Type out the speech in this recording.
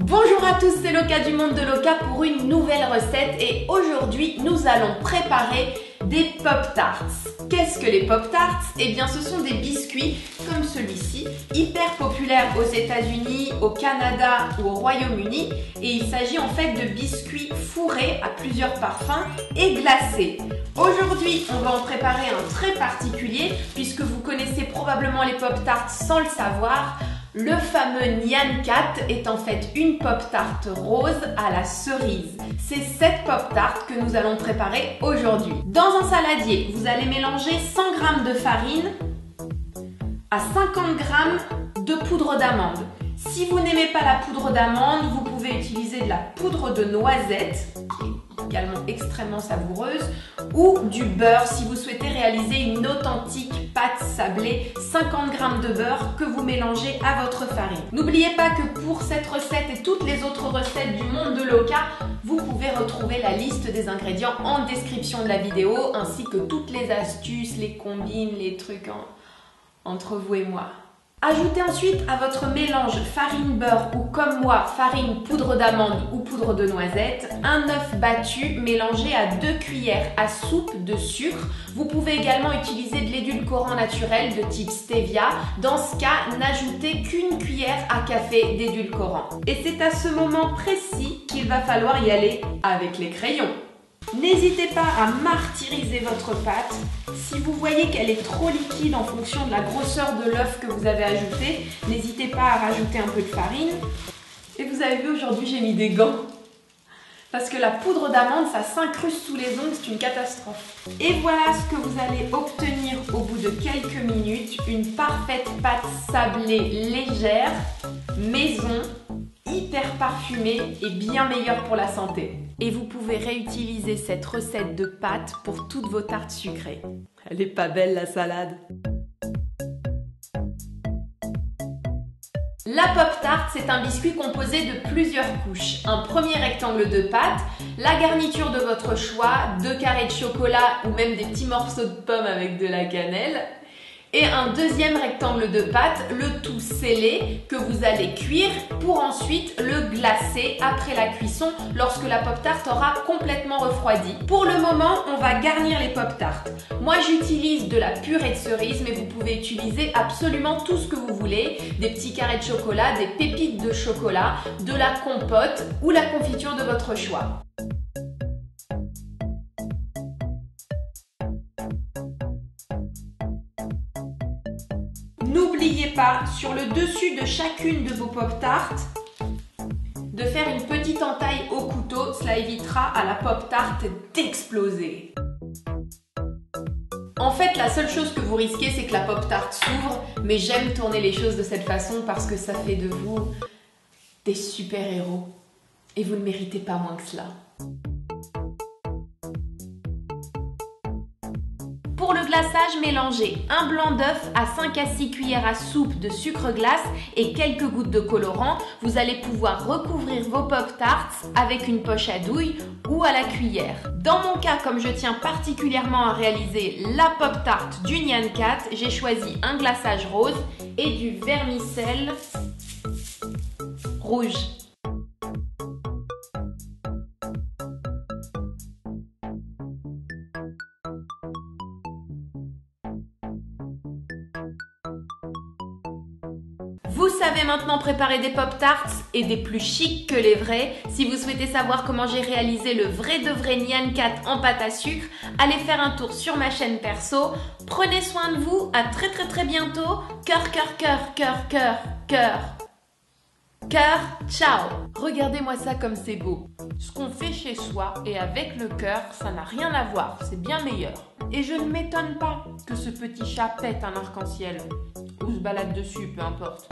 Bonjour à tous, c'est Loka du monde de Loka pour une nouvelle recette et aujourd'hui nous allons préparer des Pop-Tarts. Qu'est-ce que les Pop-Tarts? Eh bien ce sont des biscuits comme celui-ci, hyper populaires aux États-Unis, au Canada ou au Royaume-Uni, et il s'agit en fait de biscuits fourrés à plusieurs parfums et glacés. Aujourd'hui, on va en préparer un très particulier puisque vous connaissez probablement les Pop-Tarts sans le savoir. Le fameux Nyan Cat est en fait une Pop-Tart rose à la cerise. C'est cette Pop-Tart que nous allons préparer aujourd'hui. Dans un saladier, vous allez mélanger 100 g de farine à 50 g de poudre d'amande. Si vous n'aimez pas la poudre d'amande, vous pouvez utiliser de la poudre de noisette, qui est également extrêmement savoureuse, ou du beurre si vous souhaitez réaliser une authentique pâte sablée, 50 g de beurre que vous mélangez à votre farine. N'oubliez pas que pour cette recette et toutes les autres recettes du monde de Loka, vous pouvez retrouver la liste des ingrédients en description de la vidéo, ainsi que toutes les astuces, les combines, les trucs entre vous et moi. Ajoutez ensuite à votre mélange farine-beurre ou comme moi, farine poudre d'amande ou poudre de noisette, un œuf battu mélangé à 2 cuillères à soupe de sucre. Vous pouvez également utiliser de l'édulcorant naturel de type stevia. Dans ce cas, n'ajoutez qu'une cuillère à café d'édulcorant. Et c'est à ce moment précis qu'il va falloir y aller avec les crayons. N'hésitez pas à martyriser votre pâte. Si vous voyez qu'elle est trop liquide en fonction de la grosseur de l'œuf que vous avez ajouté, n'hésitez pas à rajouter un peu de farine. Et vous avez vu, aujourd'hui j'ai mis des gants. Parce que la poudre d'amande, ça s'incruste sous les ongles, c'est une catastrophe. Et voilà ce que vous allez obtenir au bout de quelques minutes. Une parfaite pâte sablée légère, maison, hyper parfumée et bien meilleure pour la santé. Et vous pouvez réutiliser cette recette de pâte pour toutes vos tartes sucrées. Elle est pas belle la salade? La Pop-Tart, c'est un biscuit composé de plusieurs couches. Un premier rectangle de pâte, la garniture de votre choix, 2 carrés de chocolat ou même des petits morceaux de pommes avec de la cannelle. Et un deuxième rectangle de pâte, le tout scellé, que vous allez cuire pour ensuite le glacer après la cuisson lorsque la Pop-Tart aura complètement refroidi. Pour le moment, on va garnir les Pop-Tarts. Moi, j'utilise de la purée de cerise, mais vous pouvez utiliser absolument tout ce que vous voulez. Des petits carrés de chocolat, des pépites de chocolat, de la compote ou la confiture de votre choix. N'oubliez pas, sur le dessus de chacune de vos Pop-Tarts, de faire une petite entaille au couteau. Cela évitera à la Pop-Tart d'exploser. En fait, la seule chose que vous risquez, c'est que la Pop-Tart s'ouvre, mais j'aime tourner les choses de cette façon parce que ça fait de vous des super-héros. Et vous ne méritez pas moins que cela. Pour le glaçage, mélangez un blanc d'œuf à 5 à 6 cuillères à soupe de sucre glace et quelques gouttes de colorant. Vous allez pouvoir recouvrir vos Pop-Tarts avec une poche à douille ou à la cuillère. Dans mon cas, comme je tiens particulièrement à réaliser la Pop-Tart du Nyan Cat, j'ai choisi un glaçage rose et du vermicelle rouge. Vous savez maintenant préparer des Pop-Tarts et des plus chics que les vrais. Si vous souhaitez savoir comment j'ai réalisé le vrai de vrai Nyan Cat en pâte à sucre, allez faire un tour sur ma chaîne perso. Prenez soin de vous, à très bientôt. Cœur, cœur, cœur, cœur, cœur, cœur. Cœur, ciao! Regardez-moi ça comme c'est beau. Ce qu'on fait chez soi et avec le cœur, ça n'a rien à voir, c'est bien meilleur. Et je ne m'étonne pas que ce petit chat pète un arc-en-ciel ou se balade dessus, peu importe.